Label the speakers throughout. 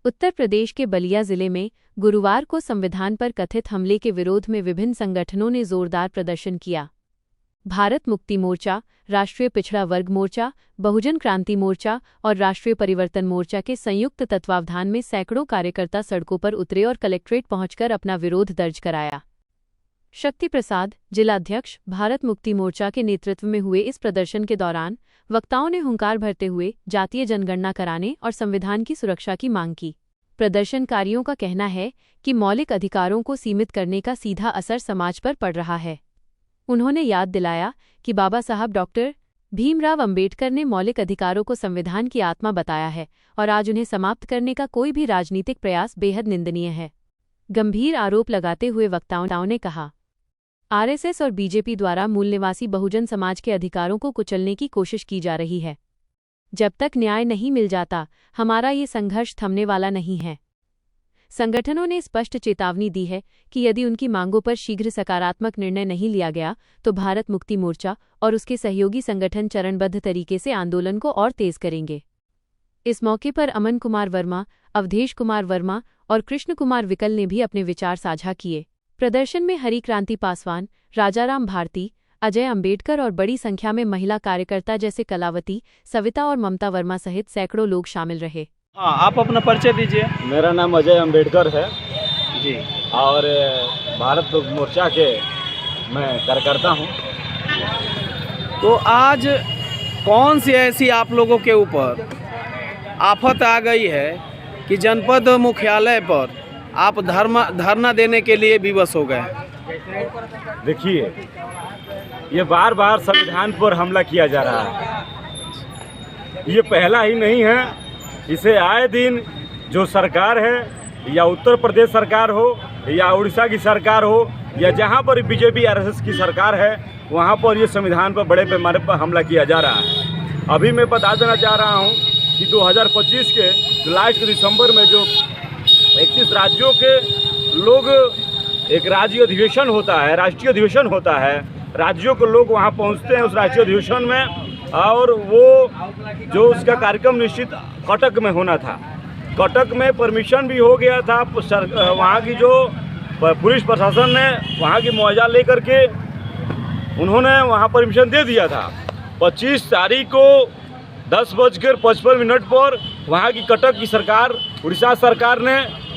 Speaker 1: उत्तर प्रदेश के बलिया जिले में गुरुवार को संविधान पर कथित हमले के विरोध में विभिन्न संगठनों ने जोरदार प्रदर्शन किया। भारत मुक्ति मोर्चा, राष्ट्रीय पिछड़ा वर्ग मोर्चा, बहुजन क्रांति मोर्चा और राष्ट्रीय परिवर्तन मोर्चा के संयुक्त तत्वावधान में सैकड़ों कार्यकर्ता सड़कों पर उतरे और कलेक्ट्रेट पहुंचकर अपना विरोध दर्ज कराया। शक्ति प्रसाद, जिलाध्यक्ष, भारत मुक्ति मोर्चा के नेतृत्व में हुए इस प्रदर्शन के दौरान वक्ताओं ने हुंकार भरते हुए जातीय जनगणना कराने और संविधान की सुरक्षा की मांग की। प्रदर्शनकारियों का कहना है कि मौलिक अधिकारों को सीमित करने का सीधा असर समाज पर पड़ रहा है। उन्होंने याद दिलाया कि बाबा साहब डॉक्टर भीमराव अंबेडकर ने मौलिक अधिकारों को संविधान की आत्मा बताया है और आज उन्हें समाप्त करने का कोई भी राजनीतिक प्रयास बेहद निंदनीय है। गंभीर आरोप लगाते हुए वक्ताओं ने कहा, आरएसएस और बीजेपी द्वारा मूल निवासी बहुजन समाज के अधिकारों को कुचलने की कोशिश की जा रही है। जब तक न्याय नहीं मिल जाता, हमारा ये संघर्ष थमने वाला नहीं है। संगठनों ने स्पष्ट चेतावनी दी है कि यदि उनकी मांगों पर शीघ्र सकारात्मक निर्णय नहीं लिया गया तो भारत मुक्ति मोर्चा और उसके सहयोगी संगठन चरणबद्ध तरीके से आंदोलन को और तेज करेंगे। इस मौके पर अमन कुमार वर्मा, अवधेश कुमार वर्मा और कृष्ण कुमार विकल ने भी अपने विचार साझा किए। प्रदर्शन में हरि क्रांति पासवान, राजाराम भारती, अजय अंबेडकर और बड़ी संख्या में महिला कार्यकर्ता जैसे कलावती, सविता और ममता वर्मा सहित सैकड़ों लोग शामिल रहे।
Speaker 2: हाँ, आप अपना परिचय दीजिए।
Speaker 3: मेरा नाम अजय अंबेडकर है
Speaker 2: जी,
Speaker 3: और भारत मोर्चा के मैं कार्यकर्ता हूँ।
Speaker 2: तो आज कौन सी ऐसी आप लोगों के ऊपर आफत आ गई है कि जनपद मुख्यालय पर आप धरना देने के लिए विवश हो गए?
Speaker 3: देखिए, ये बार बार संविधान पर हमला किया जा रहा है। ये पहला ही नहीं है। इसे आए दिन जो सरकार है, या उत्तर प्रदेश सरकार हो या उड़ीसा की सरकार हो या जहाँ पर बीजेपी आरएसएस की सरकार है, वहाँ पर ये संविधान पर बड़े पैमाने पर हमला किया जा रहा है। अभी मैं बता देना चाह रहा हूँ कि 2025 के लास्ट दिसंबर में जो 31 राज्यों के लोग, एक राज्य अधिवेशन होता है, राष्ट्रीय अधिवेशन होता है, राज्यों के लोग वहाँ पहुँचते हैं उस राष्ट्रीय अधिवेशन में, और वो जो उसका कार्यक्रम निश्चित कटक में होना था। कटक में परमिशन भी हो गया था। वहाँ की जो पुलिस प्रशासन ने वहाँ की मुआवजा लेकर के उन्होंने वहाँ परमिशन दे दिया था। 25 तारीख को 10:55 पर वहाँ की कटक की सरकार, उड़ीसा सरकार ने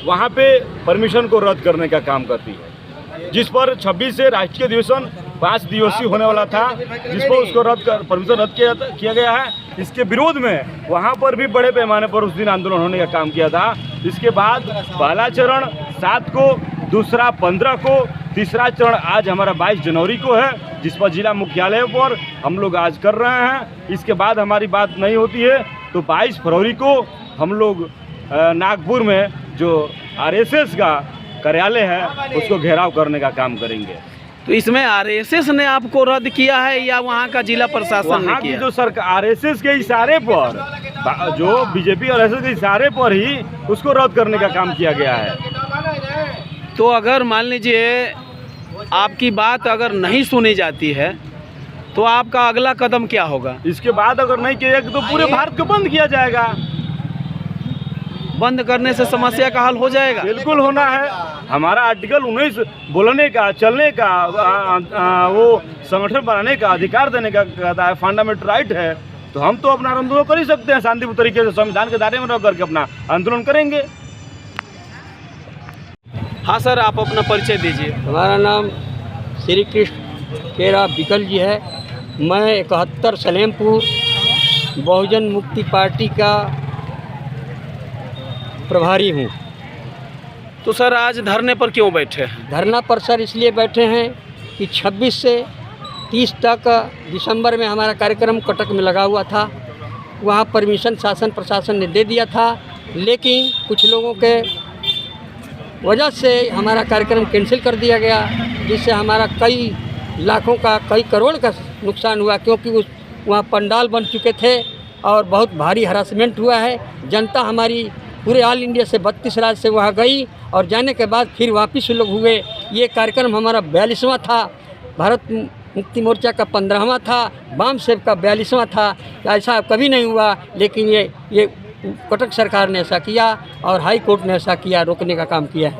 Speaker 3: वहाँ पे परमिशन को रद्द करने का काम करती है, जिस पर 26 से राष्ट्रीय अधिवेशन 5 दिवसीय होने वाला था, जिस पर उसको परमिशन रद्द किया गया है। इसके विरोध में वहाँ पर भी बड़े पैमाने पर उस दिन आंदोलन होने का काम किया था। इसके बाद पहला चरण 7 को, दूसरा 15 को, तीसरा चरण आज हमारा 22 जनवरी को है, जिस पर जिला मुख्यालय पर हम लोग आज कर रहे हैं। इसके बाद हमारी बात नहीं होती है तो 22 फरवरी को हम लोग नागपुर में जो आरएसएस का कार्यालय है उसको घेराव करने का काम करेंगे।
Speaker 2: तो इसमें आरएसएस ने आपको रद्द किया है या वहाँ का जिला प्रशासन ने किया?
Speaker 3: जो सरकार आरएसएस के इशारे पर, जो बीजेपी और आरएसएस के इशारे पर ही उसको रद्द करने का काम किया गया है।
Speaker 2: तो अगर मान लीजिए आपकी बात अगर नहीं सुनी जाती है तो आपका अगला कदम क्या होगा?
Speaker 3: इसके बाद अगर नहीं किया तो पूरे भारत को बंद किया जाएगा।
Speaker 2: बंद करने से समस्या का हल हो जाएगा?
Speaker 3: बिल्कुल होना है। हमारा आर्टिकल 19 बोलने का, चलने का, वो संगठन बनाने का, अधिकार देने का कहता है, फंडामेंटल राइट है। तो हम तो अपना आंदोलन कर ही सकते हैं, शांतिपूर्ण तरीके से संविधान के दायरे में रह करके अपना आंदोलन करेंगे।
Speaker 2: हाँ सर, आप अपना परिचय दीजिए।
Speaker 4: हमारा नाम श्री कृष्ण केरा विकल जी है। मैं 71 सलेमपुर बहुजन मुक्ति पार्टी का प्रभारी हूँ।
Speaker 2: तो सर आज धरने पर क्यों बैठे हैं?
Speaker 4: धरना पर सर इसलिए बैठे हैं कि 26 से 30 तक दिसंबर में हमारा कार्यक्रम कटक में लगा हुआ था। वहाँ परमिशन शासन प्रशासन ने दे दिया था, लेकिन कुछ लोगों के वजह से हमारा कार्यक्रम कैंसिल कर दिया गया, जिससे हमारा कई लाखों का, कई करोड़ का नुकसान हुआ, क्योंकि वहाँ पंडाल बन चुके थे और बहुत भारी हरासमेंट हुआ है। जनता हमारी पूरे ऑल इंडिया से 32 राज्य से वहाँ गई और जाने के बाद फिर वापस लोग हुए। ये कार्यक्रम हमारा 42वां था, भारत मुक्ति मोर्चा का 15वां था, वाम सेव का 42वां था। ऐसा कभी नहीं हुआ, लेकिन ये कटक सरकार ने ऐसा किया और हाई कोर्ट ने ऐसा किया, रोकने का काम किया है।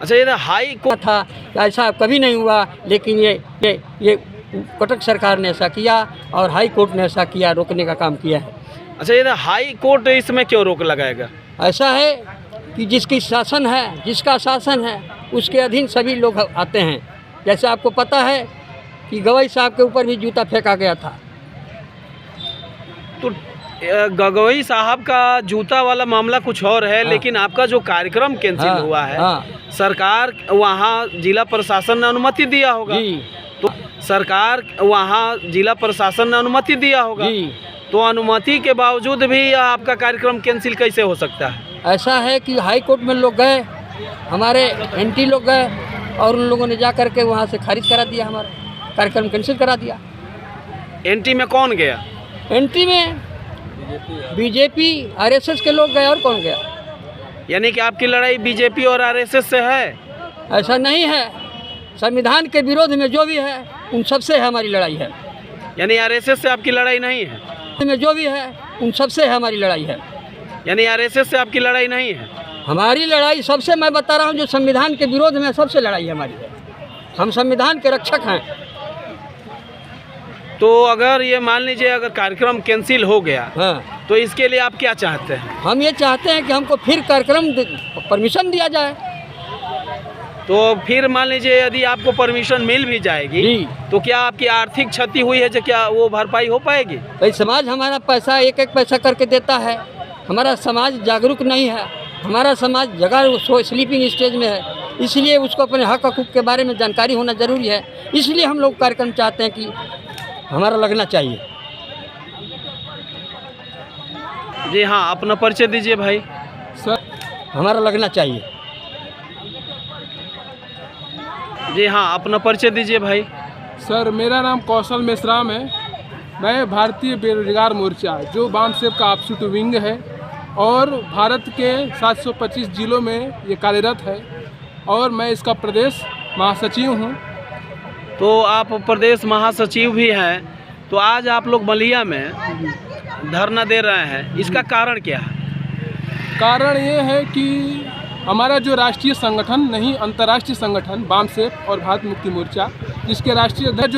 Speaker 2: अच्छा, ये हाई कोर्ट
Speaker 4: था ऐसा कभी नहीं हुआ, लेकिन ये कटक सरकार ने ऐसा किया और हाई कोर्ट ने ऐसा किया, रोकने का काम किया है।
Speaker 2: अच्छा, ये हाई कोर्ट इसमें क्यों रोक लगाएगा?
Speaker 4: ऐसा है कि जिसका शासन है उसके अधीन सभी लोग आते हैं। जैसे आपको पता है कि गवई साहब के ऊपर भी जूता फेंका गया था।
Speaker 2: तो गगोई साहब का जूता वाला मामला कुछ और है, लेकिन आपका जो कार्यक्रम कैंसिल हुआ है, सरकार वहाँ जिला प्रशासन ने अनुमति दिया होगा। तो सरकार वहाँ जिला प्रशासन ने अनुमति दिया होगा, तो अनुमति के बावजूद भी आपका कार्यक्रम कैंसिल कैसे हो सकता है?
Speaker 4: ऐसा है कि हाई कोर्ट में लोग गए, हमारे एंटी लोग गए और उन लोगों ने जा कर के वहाँ से खारिज करा दिया, हमारा कार्यक्रम कैंसिल करा दिया।
Speaker 2: एंटी में कौन गया?
Speaker 4: एंटी में बीजेपी आरएसएस के लोग गए, और कौन गया?
Speaker 2: यानी कि आपकी लड़ाई बीजेपी और आरएसएस से है?
Speaker 4: ऐसा नहीं है, संविधान के विरोध में जो भी है उन सबसे हमारी लड़ाई है।
Speaker 2: यानी आरएसएस से आपकी लड़ाई नहीं है?
Speaker 4: में जो भी है उन सबसे हमारी लड़ाई है।
Speaker 2: यानी आरएसएस से आपकी लड़ाई नहीं है?
Speaker 4: हमारी लड़ाई सबसे, मैं बता रहा हूँ, जो संविधान के विरोध में सबसे लड़ाई हमारी है। हम संविधान के रक्षक हैं।
Speaker 2: तो अगर ये मान लीजिए अगर कार्यक्रम कैंसिल हो गया, तो इसके लिए आप क्या चाहते हैं?
Speaker 4: हम ये चाहते हैं कि हमको फिर कार्यक्रम परमिशन दिया जाए।
Speaker 2: तो फिर मान लीजिए यदि आपको परमिशन मिल भी जाएगी, तो क्या आपकी आर्थिक क्षति हुई है जो क्या वो भरपाई हो पाएगी?
Speaker 4: भाई समाज हमारा पैसा एक एक पैसा करके देता है। हमारा समाज जागरूक नहीं है, हमारा समाज जगह स्लीपिंग स्टेज में है, इसलिए उसको अपने हक हकूक़ के बारे में जानकारी होना जरूरी है। इसलिए हम लोग कार्यक्रम चाहते हैं कि हमारा लगना चाहिए।
Speaker 2: जी हाँ, अपना परिचय दीजिए भाई।
Speaker 4: सर, हमारा लगना चाहिए।
Speaker 2: जी हाँ, अपना परिचय दीजिए भाई।
Speaker 5: सर, मेरा नाम कौशल मेश्राम है। मैं भारतीय बेरोजगार मोर्चा जो बामसेव का ऑफशूट विंग है और भारत के 725 जिलों में ये कार्यरत है और मैं इसका प्रदेश महासचिव हूँ।
Speaker 2: तो आप प्रदेश महासचिव भी हैं, तो आज आप लोग बलिया में धरना दे रहे हैं, इसका कारण क्या है?
Speaker 5: कारण ये है कि हमारा जो राष्ट्रीय संगठन नहीं अंतर्राष्ट्रीय संगठन बामसेव और भारत मुक्ति मोर्चा, जिसके राष्ट्रीय अध्यक्ष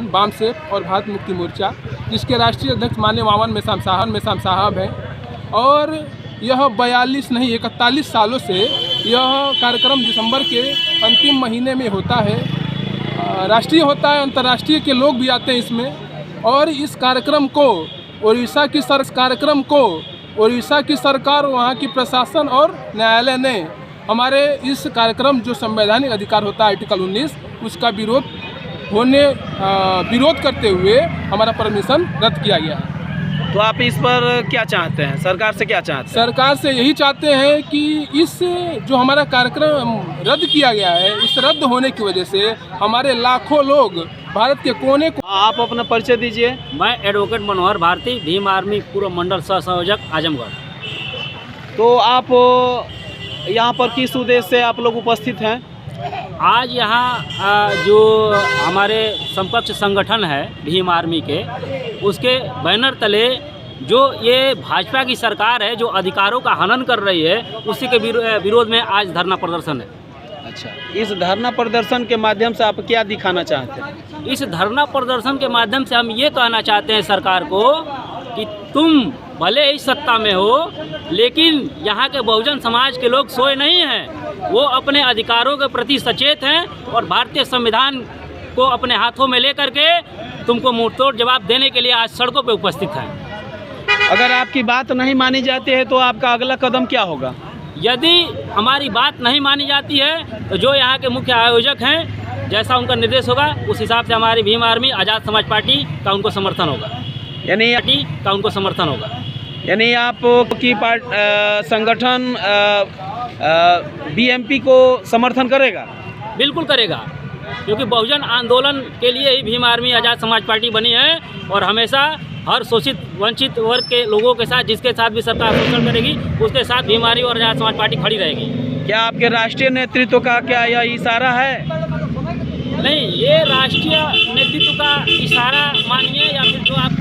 Speaker 5: बामसेव और भारत मुक्ति मोर्चा, जिसके राष्ट्रीय अध्यक्ष माननीय वामन मेश्राम साहब हैं, और यह 42 नहीं 41 सालों से यह कार्यक्रम दिसंबर के अंतिम महीने में होता है। राष्ट्रीय होता है, अंतर्राष्ट्रीय के लोग भी आते हैं इसमें। और इस कार्यक्रम को उड़ीसा की सरकार, वहाँ की प्रशासन और न्यायालय ने हमारे इस कार्यक्रम जो संवैधानिक अधिकार होता है आर्टिकल 19, उसका विरोध करते हुए हमारा परमिशन रद्द किया गया है।
Speaker 2: तो आप इस पर क्या चाहते हैं? सरकार से क्या चाहते हैं?
Speaker 5: सरकार से यही चाहते हैं कि इस जो हमारा कार्यक्रम रद्द किया गया है, इस रद्द होने की वजह से हमारे लाखों लोग भारत के कोने को।
Speaker 2: आप अपना परिचय दीजिए।
Speaker 6: मैं एडवोकेट मनोहर भारती, भीम आर्मी पूर्व मंडल सह संयोजक आजमगढ़।
Speaker 2: तो आप यहाँ पर किस उद्देश्य से आप लोग उपस्थित हैं?
Speaker 6: आज यहाँ जो हमारे समकक्ष संगठन है भीम आर्मी के, उसके बैनर तले जो ये भाजपा की सरकार है जो अधिकारों का हनन कर रही है, उसी के विरोध में आज धरना प्रदर्शन है।
Speaker 2: अच्छा, इस धरना प्रदर्शन के माध्यम से आप क्या दिखाना चाहते हैं?
Speaker 6: इस धरना प्रदर्शन के माध्यम से हम ये कहना चाहते हैं सरकार को कि तुम भले ही सत्ता में हो, लेकिन यहाँ के बहुजन समाज के लोग सोए नहीं हैं। वो अपने अधिकारों के प्रति सचेत हैं और भारतीय संविधान को अपने हाथों में लेकर के तुमको मुंहतोड़ जवाब देने के लिए आज सड़कों पे उपस्थित हैं।
Speaker 2: अगर आपकी बात नहीं मानी जाती है तो आपका अगला कदम क्या होगा?
Speaker 6: यदि हमारी बात नहीं मानी जाती है तो जो यहाँ के मुख्य आयोजक हैं, जैसा उनका निर्देश होगा उस हिसाब से हमारी भीम आर्मी आज़ाद समाज पार्टी का उनको समर्थन होगा।
Speaker 2: यानी आप की संगठन बीएमपी को समर्थन करेगा?
Speaker 6: बिल्कुल करेगा, क्योंकि बहुजन आंदोलन के लिए ही भीम आर्मी आज़ाद समाज पार्टी बनी है और हमेशा हर शोषित वंचित वर्ग के लोगों के साथ, जिसके साथ भी सरकार शोषण करेगी, उसके साथ भीम आर्मी और आज़ाद समाज पार्टी खड़ी रहेगी।
Speaker 2: क्या आपके राष्ट्रीय नेतृत्व का क्या यह इशारा है?
Speaker 6: नहीं, ये राष्ट्रीय नेतृत्व का इशारा मानिए या फिर जो आप